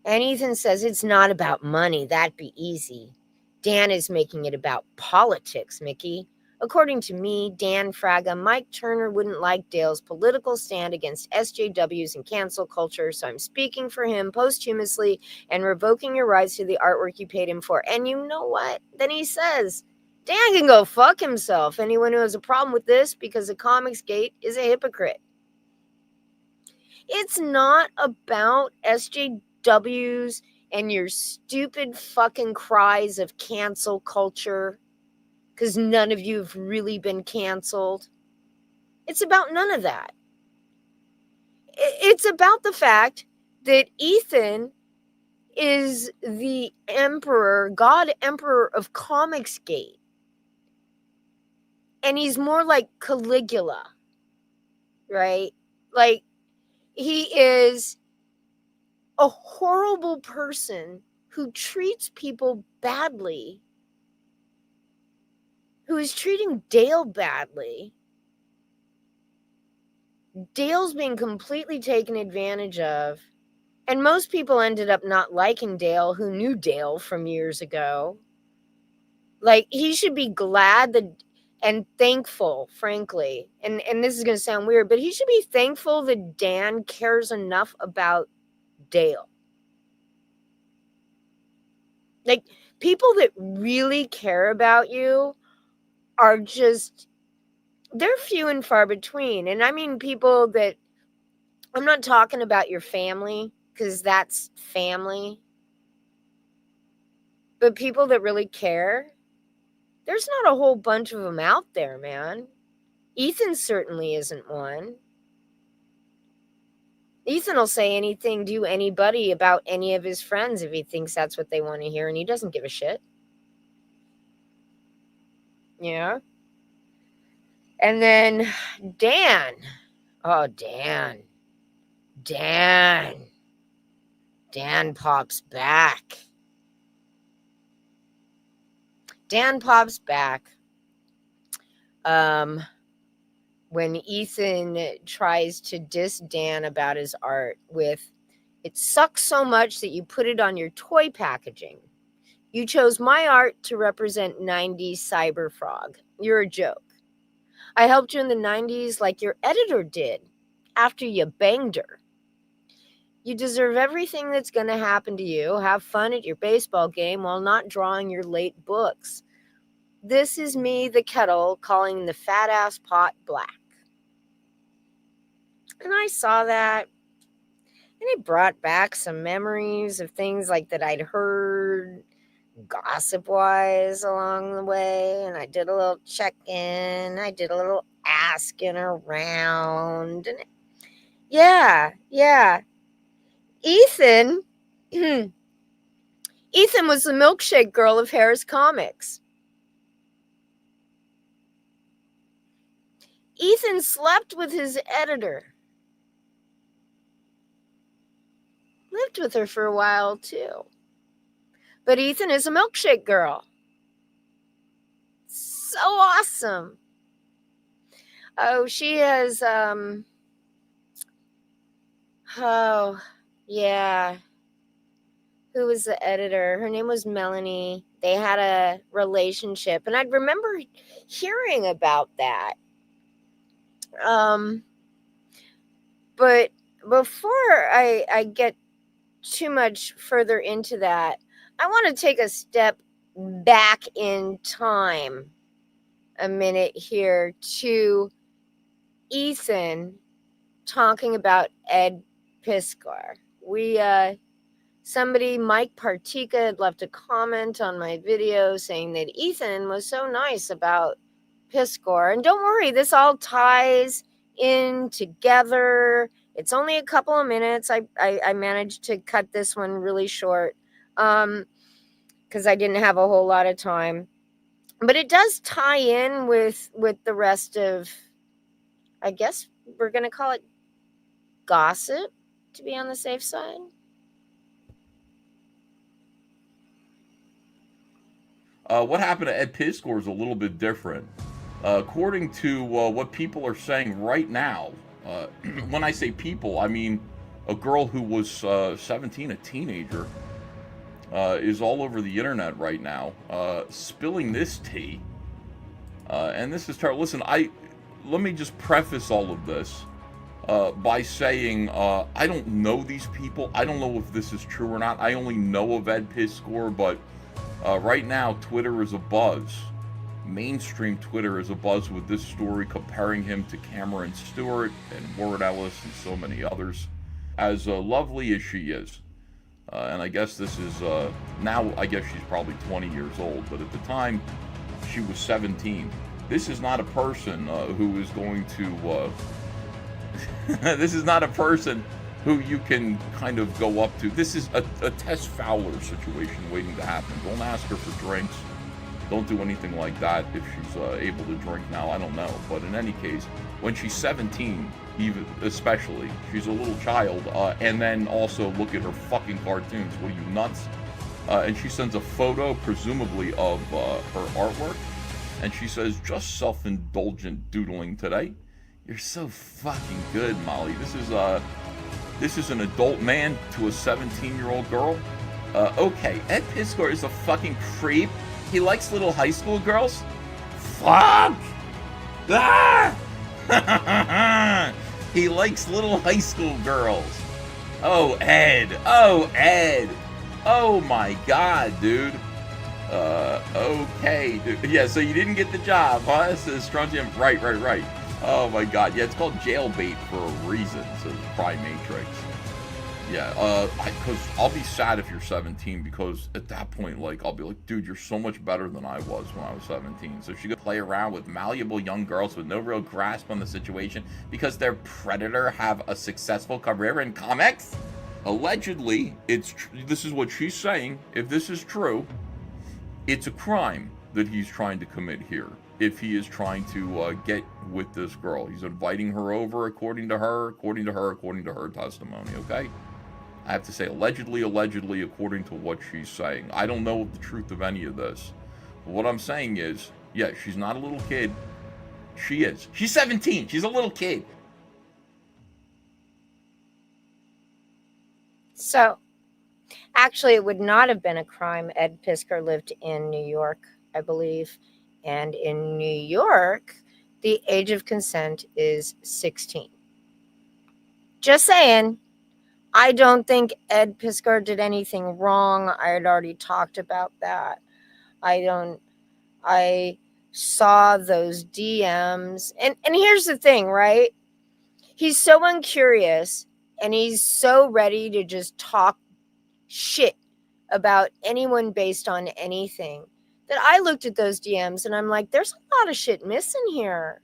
And Ethan says, it's not about money. That'd be easy. Dan is making it about politics, Mickey. According to me, Dan FRAGA, Mike Turner wouldn't like Dale's political stand against SJWs and cancel culture, so I'm speaking for him posthumously and revoking your rights to the artwork you paid him for. And you know what? Then he says, Dan can go fuck himself. Anyone who has a problem with this because of Comicsgate is a hypocrite. It's not about SJWs and your stupid fucking cries of cancel culture, because none of you have really been canceled. It's about none of that. It's about the fact that Ethan is the emperor, God emperor of Comicsgate. And he's more like Caligula, right? Like, he is a horrible person who treats people badly, who is treating Dale badly. Dale's being completely taken advantage of. And most people ended up not liking Dale, who knew Dale from years ago. Like, he should be glad that, and thankful, frankly. And this is going to sound weird, but he should be thankful that Dan cares enough about Dale. Like, people that really care about you are just, they're few and far between. And I mean people that, I'm not talking about your family, because that's family. But people that really care, there's not a whole bunch of them out there, man. Ethan certainly isn't one. Ethan will say anything to anybody about any of his friends if he thinks that's what they want to hear, and he doesn't give a shit. Yeah. And then Dan. Oh, Dan. Dan pops back. Dan pops back. When Ethan tries to diss Dan about his art with, it sucks so much that you put it on your toy packaging. You chose my art to represent 90s cyber frog. You're a joke. I helped you in the 90s like your editor did after you banged her. You deserve everything that's going to happen to you. Have fun at your baseball game while not drawing your late books. This is me, the kettle, calling the fat ass pot black. And I saw that, and it brought back some memories of things like that I'd heard gossip wise along the way. And I did a little check in, I did a little asking around. And yeah. Ethan was the milkshake girl of Harris Comics. Ethan slept with his editor. Lived with her for a while, too. But Ethan is a milkshake girl. So awesome. Oh, she has, oh, yeah. Who was the editor? Her name was Melanie. They had a relationship, and I'd remember hearing about that. But before I get too much further into that, I want to take a step back in time a minute here to Ethan talking about Ed Piskor. Somebody, Mike Partika, had left a comment on my video saying that Ethan was so nice about Piskor. And don't worry, this all ties in together. It's only a couple of minutes. I managed to cut this one really short because I didn't have a whole lot of time. But it does tie in with the rest of, I guess we're going to call it gossip, to be on the safe side. What happened to Ed Piskor is a little bit different. According to what people are saying right now, when I say people, I mean a girl who was 17, a teenager, is all over the internet right now, spilling this tea. And this is terrible. Listen, let me just preface all of this by saying I don't know these people. I don't know if this is true or not. I only know of Ed Piskor, but right now Twitter is abuzz. Mainstream Twitter is abuzz with this story, comparing him to Cameron Stewart and Ward Ellis and so many others. As lovely as she is, and I guess this is now, I guess she's probably 20 years old, but at the time she was 17. This is not a person who is going to this is not a person who you can kind of go up to. This is a Tess Fowler situation waiting to happen. Don't ask her for drinks. Don't do anything like that if she's able to drink now. I don't know. But in any case, when she's 17, even especially, she's a little child. And then also look at her fucking cartoons. What are you, nuts? And she sends a photo, presumably, of her artwork. And she says, just self-indulgent doodling today. You're so fucking good, Molly. This is an adult man to a 17-year-old girl. Okay, Ed Piskor is a fucking creep. He likes little high school girls? Fuck! Ah! He likes little high school girls. Oh, Ed. Oh, Ed. Oh, my God, dude. Okay, dude. Yeah, so you didn't get the job, huh? Says Strontium. Right. Oh, my God. Yeah, it's called jailbait for a reason, says Prime Matrix. Yeah, because I'll be sad if you're 17, because at that point, like, I'll be like, dude, you're so much better than I was when I was 17. So she could play around with malleable young girls with no real grasp on the situation because their predator have a successful career in comics? Allegedly, this is what she's saying. If this is true, it's a crime that he's trying to commit here. If he is trying to get with this girl, he's inviting her over, according to her testimony, okay? I have to say allegedly, according to what she's saying. I don't know the truth of any of this. But what I'm saying is, yeah, she's not a little kid. She is. She's 17. She's a little kid. So, Actually, it would not have been a crime. Ed Piskor lived in New York, I believe. And in New York, the age of consent is 16. Just saying. I don't think Ed Piskor did anything wrong. I had already talked about that. I saw those DMs. And here's the thing, right? He's so uncurious and he's so ready to just talk shit about anyone based on anything that I looked at those DMs and I'm like, there's a lot of shit missing here.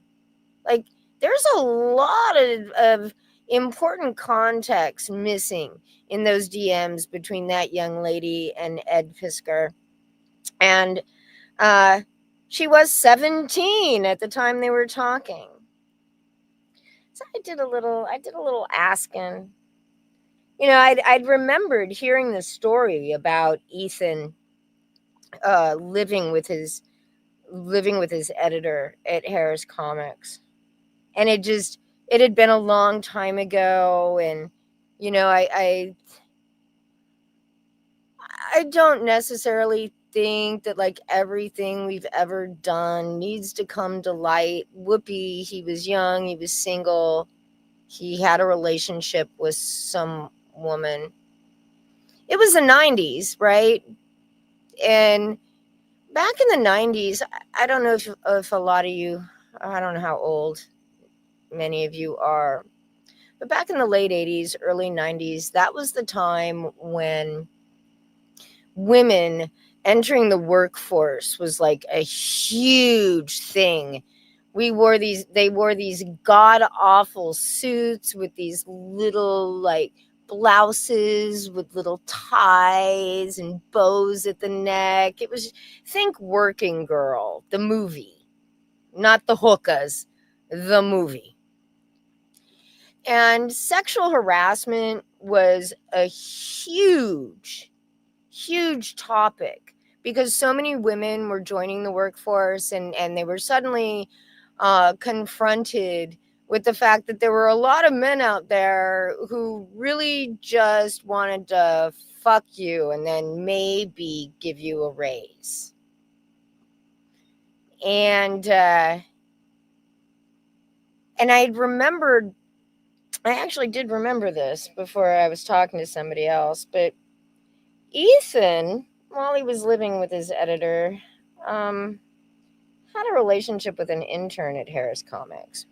Like, there's a lot of important context missing in those DMs between that young lady and Ed Piskor. And she was 17 at the time they were talking. So I did a little asking. You know, I'd remembered hearing the story about Ethan living with his editor at Harris Comics. And it had been a long time ago, and you know, I don't necessarily think that like everything we've ever done needs to come to light. Whoopi, he was young, he was single, he had a relationship with some woman. It was the 90s, right? And back in the 90s, I don't know if a lot of you, I don't know how old many of you are, but back in the late 80s, early 90s, that was the time when women entering the workforce was like a huge thing. They wore these god awful suits with these little like blouses with little ties and bows at the neck. It was, think Working Girl, the movie, not the hookahs, the movie. And sexual harassment was a huge topic because so many women were joining the workforce and they were suddenly confronted with the fact that there were a lot of men out there who really just wanted to fuck you and then maybe give you a raise. And I remembered, I actually did remember this before I was talking to somebody else, but Ethan, while he was living with his editor, had a relationship with an intern at Harris Comics.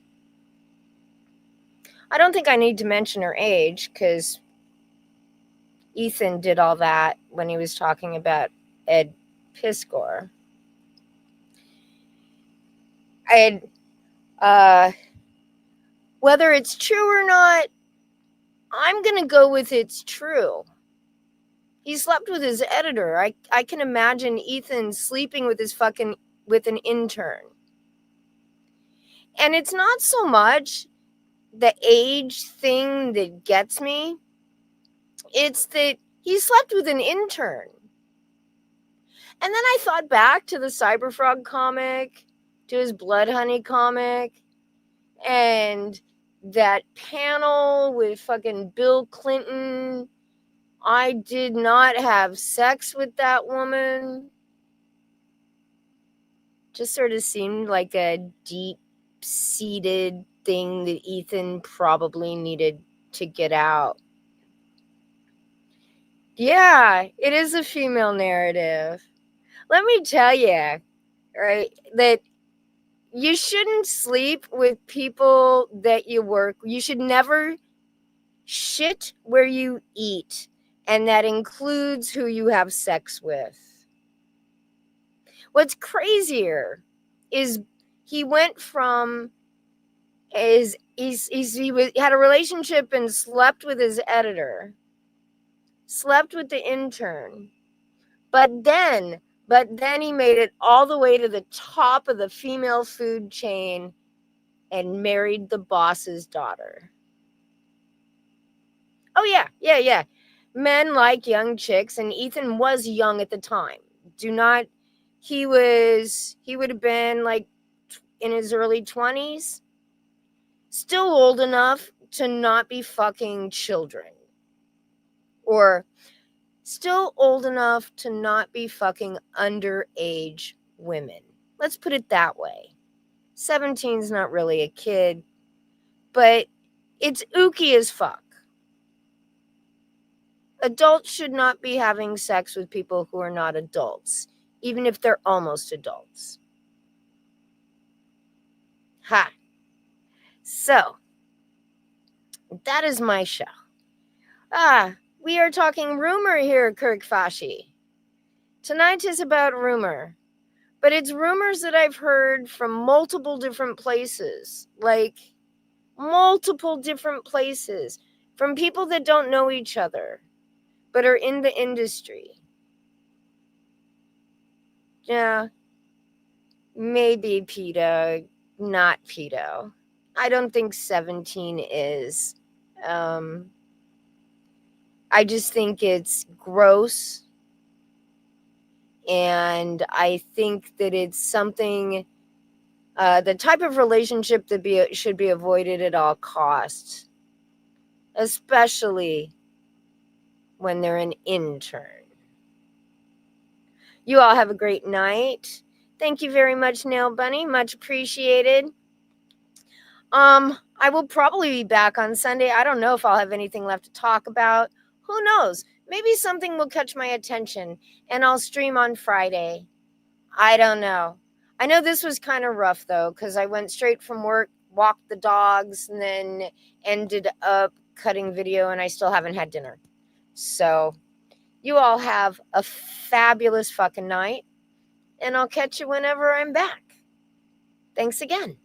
I don't think I need to mention her age because Ethan did all that when he was talking about Ed Piskor. Whether it's true or not, I'm going to go with it's true. He slept with his editor. I can imagine Ethan sleeping with with an intern. And it's not so much the age thing that gets me. It's that he slept with an intern. And then I thought back to the Cyberfrog comic, to his Blood Honey comic, and that panel with fucking Bill Clinton. I did not have sex with that woman. Just sort of seemed like a deep-seated thing that Ethan probably needed to get out. Yeah, it is a female narrative. Let me tell you, right, that you shouldn't sleep with people that you work. You should never shit where you eat, and that includes who you have sex with. What's crazier is he went from he had a relationship and slept with his editor, slept with the intern, but then he made it all the way to the top of the female food chain and married the boss's daughter. Oh yeah. Men like young chicks, and Ethan was young at the time. He would have been like in his early 20s, still old enough to not be fucking children. Or still old enough to not be fucking underage women. Let's put it that way. 17's not really a kid, but it's ooky as fuck. Adults should not be having sex with people who are not adults, even if they're almost adults. Ha. So, that is my show. We are talking rumor here, Kirk Fashi. Tonight is about rumor, but it's rumors that I've heard from multiple different places, like multiple different places, from people that don't know each other, but are in the industry. Yeah, maybe PETA, not pedo. I don't think 17 is. I just think it's gross. And I think that it's something, the type of relationship that should be avoided at all costs, especially when they're an intern. You all have a great night. Thank you very much, Nail Bunny. Much appreciated. I will probably be back on Sunday. I don't know if I'll have anything left to talk about. Who knows? Maybe something will catch my attention and I'll stream on Friday. I don't know. I know this was kind of rough though, because I went straight from work, walked the dogs, and then ended up cutting video, and I still haven't had dinner. So you all have a fabulous fucking night, and I'll catch you whenever I'm back. Thanks again.